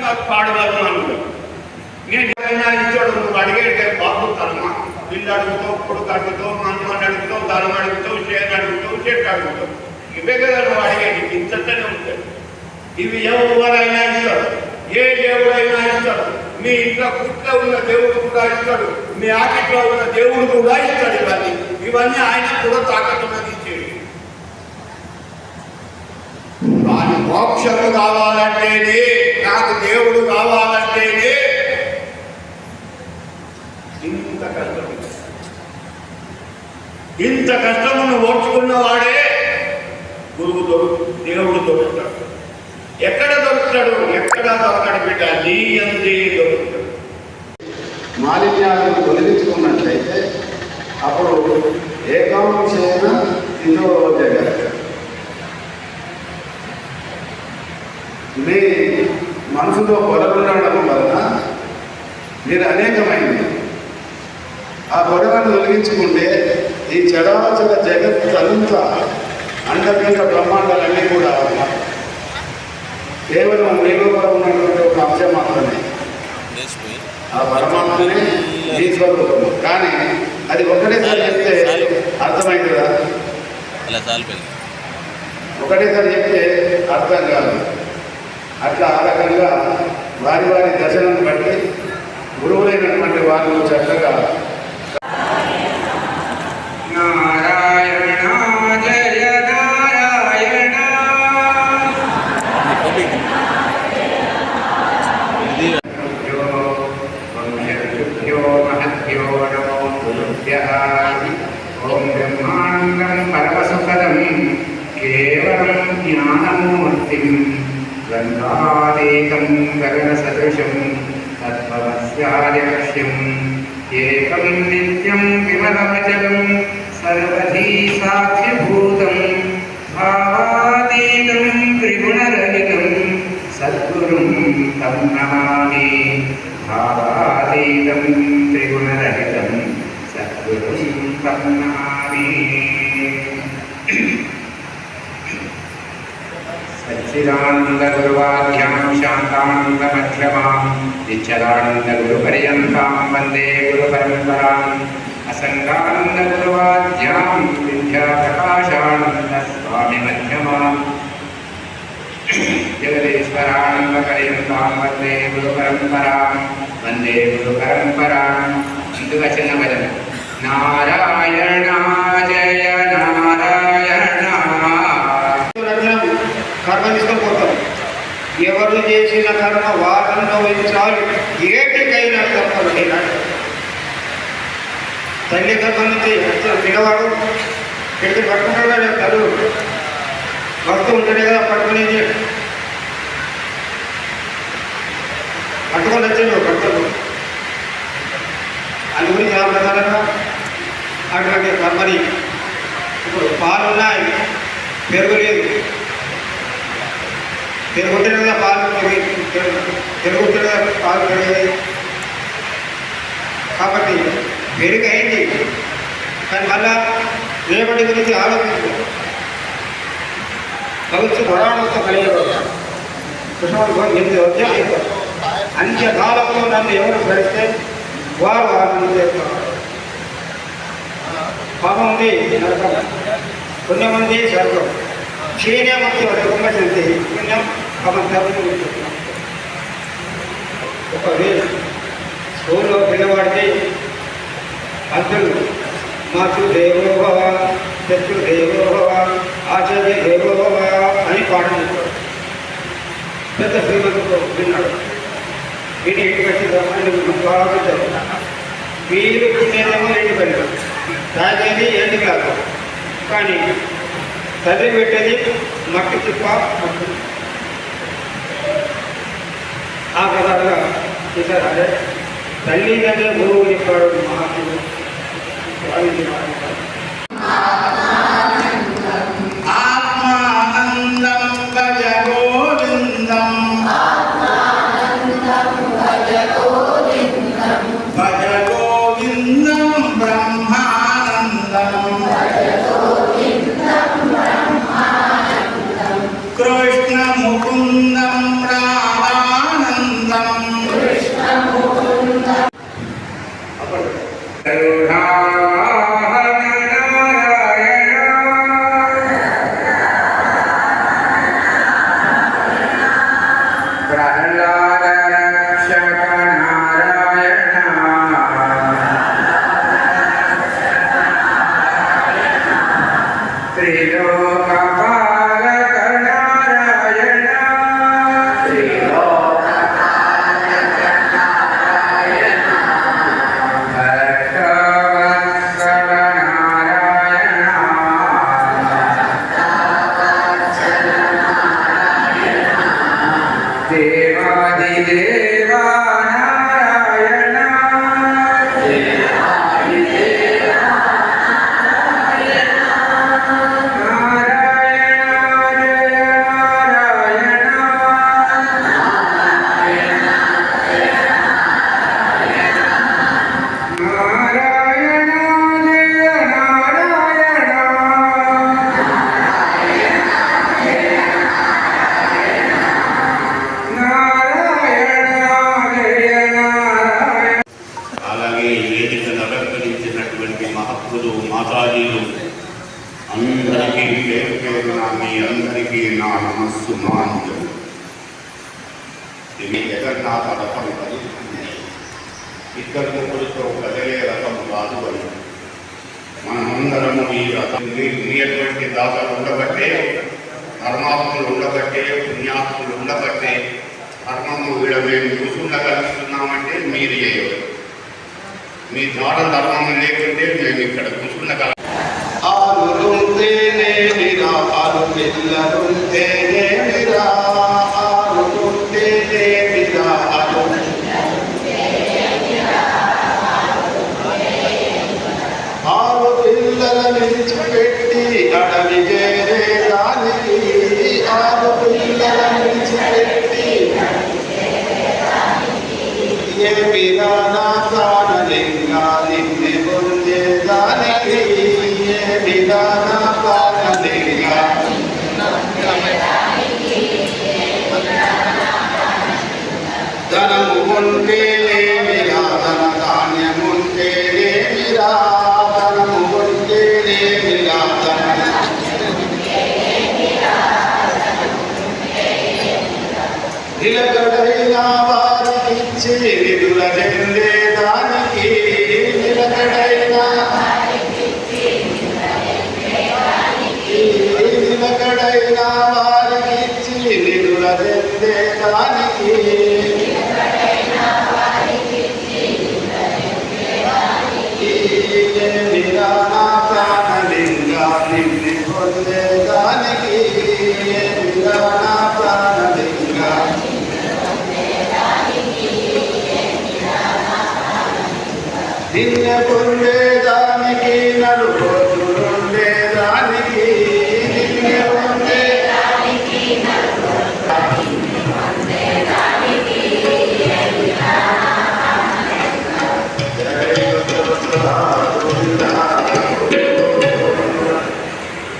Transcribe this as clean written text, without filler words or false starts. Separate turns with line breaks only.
నాకు పాడగలను అన్నాడు. నేను ఎవరైనా ఇచ్చాడు, నువ్వు అడిగేటే బాగుతానమ్మా. ఇల్లు అడుగుతావు, కొడుకు అడుగుతావు, మనమని అడుగుతావు, ధనం అడుగుతావు, చేను అడుగుతావు, చెట్టు అడుగుతావు. ఇవే కదా నువ్వు అడిగేది, ఇంతనే ఉంటుంది. ఇవి ఎవరైనా ఇస్తాడు, ఏ దేవుడైనా ఇస్తాడు. మీ ఇంట్లో పుట్ల ఉన్న దేవుడు కూడా ఇస్తాడు, మీ ఆకిట్లో ఉన్న దేవుడు కూడా ఇస్తాడు. ఇవన్నీ ఆయన కూడా తాకట్టున్నది ఇచ్చేది. కానీ మోక్షము కావాలంటేనే, నాకు దేవుడు కావాలంటేనే ఇంత కష్టం. ఇంత కష్టమును ఓర్చుకున్నవాడే గురువు దేవుడు దొరుకుతాడు. ఎక్కడ దొరుకుతాడు? ఎక్కడ దొరకడు బిడ్డ, నీ అందే దొరుకుతాడు.
మాలిన్యాలను తొలగించుకున్నట్లయితే అప్పుడు ఏకాంశేన స్థితో జగత్. మీ మనసులో పొరగొనడం వలన మీరు అనేకమైంది. ఆ పొరగను తొలగించుకుంటే ఈ చరాచర జగత్ అంతా అండపిండ బ్రహ్మాండాలన్నీ కూడా కేవలం మీలోపల ఉన్నటువంటి ఒక అంశం మాత్రమే. ఆ పరమాత్మనే మీ స్వరూపము. కానీ అది ఒకటేసారి చెప్తే అర్థమైంది కదా, ఒకటేసారి చెప్తే అర్థం కాదు. అట్లా ఆ రకంగా వారి వారి దర్శనాన్ని బట్టి గురువులైనటువంటి వారు చక్కగా
నారాయణ జయ నారాయణ మహద్యో నమో గురుభ్యః. ఓం బ్రహ్మాండం పరమసుఖదం కేవలం జ్ఞానమూర్తిం గంగాదేకం గగనసదృశం తత్వమస్యాదిలక్ష్యం ఏకం నిత్యం విమలమచలం సర్వధీ సాక్షిభూతం భావాతీతం త్రిగుణరహితం సద్గురుం తం నమామి. భావాతీతం త్రిగుణరహితం సద్గురుం తం నమామి. సచ్చిదానందగురువాధ్యాం శాంతానందమధ్యమాం నిశ్చలానందగురుపర్యంతాం వందే గురుపరంపరాం. అసంగానందగురువాధ్యాం విద్యాప్రకాశానందస్వామి మధ్యమాం జగదీశ్వరానందపర్యంతాం వందే గురుపరంపరాం. వందే గురుపరంపరాం. అందుగా చిన్న భజన. నారాయణ జయ నారాయణ.
కర్మ తీసుకుపోతాం. ఎవరు చేసిన కర్మ వారు అనుభవించాలి, ఏటికైనా తప్పదు. తల్లి గర్భం నుంచి పిల్లవాడు ఇక్కడికి పట్టుకుంటాడు, తల్లు వస్తూ ఉంటాడే కదా పట్టుకునేది. పట్టుకొని వచ్చాడు పట్టుకోడు. అది గురించి ఎలా ప్రధానంగా అటువంటి కర్మని. ఇప్పుడు పాలు ఉన్నాయి, పెరుగు లేదు. పెరుగుతుంది కదా పాలు, పెరుగుతుంది కదా పాలు పెరిగాయి. కాబట్టి పెరుగైంది, కానీ మళ్ళా రేపటి గురించి ఆలోచించారు. భవిష్య పురాణంతో కలిగేవారు అంత్యకాలంలో నన్ను ఎవరు భరిస్తే వారు ఆనందం చేస్తారు. పాపం ఉంది నరకం, పుణ్యమంది స్వర్గం. క్షీణమతి వర్గండి పుణ్యం అమంతరం. ఒకవేళ స్కూల్లో పిల్లవాడికి అర్థులు మాతృదేవోభవ, శత్రుదేవోభవ, ఆచార్య దేవోభవ అని పాఠం చెప్పాడు. పెద్ద శ్రీమంతుడు విన్నాడు. వీటి ఇంటికి వచ్చి బాగుంటారు. వీరు పుణ్యమేమో ఇంటికి వెళ్ళారు, తాగేది ఏంటి కాదు. కానీ తల్లి పెట్టేది మట్టి చిప్ప మట్టి. ఆ ప్రకారంగా చూసారు. అదే తల్లి కంటే గురువు చెప్పాడు మహాత్ముడు.
ఆత్మానందం భజ గోవిందం, భజ గోవిందం బ్రహ్మానందం, కృష్ణ ముకుందం రామానందం, మాతాజీలు అందరికీ పేరు పేరున మీ అందరికీ నా నమస్సుమాంజలు. ఇది జగన్నాథ రథం కలుగుతుంది. ఇద్దరు ముగ్గురితో కదిలే రథం కాదు అని మనమందరము ఈ రథం మీ అటువంటి దాతలు ఉండబట్టే, ధర్మాత్ములు ఉండబట్టే, పుణ్యాత్ములు ఉండబట్టే ధర్మము వీడ మేము కూర్చుండగలుగుతున్నామంటే మీరు చేయవచ్చు. మీ ద్వారా ధర్మం లేకుంటే మేము ఇక్కడ కూర్చుండగలం.
ఆరుంటేనేమిరా ఆరు పిల్లలుంటేనేమిరా ఆరుంటేనేమిరా ఆరు పిల్లల విడిచిపెట్టి అడవి చేరేదానికి ఆరు పిల్లల విడిచిపెట్టి ఏమిరా నా ప్రాణలింగా నిన్ను పొందేదానికి ఏమిరా నా ప్రాణలింగా ధనము ఉంటేనేమిరా ధన ధాన్యముంటేనేమిరా ధనము ఉంటేనేమిరా ధన నిలకడైన వారికిచ్చి నిధుల చెందేదానికి నిలకడైన వారికిచ్చి నిధుల చెందేదానికి ఏమిరా నా ప్రాణలింగా నిన్ను పొందేదానికి ఏమిరా నా ప్రాణలింగా నిన్ను పొందే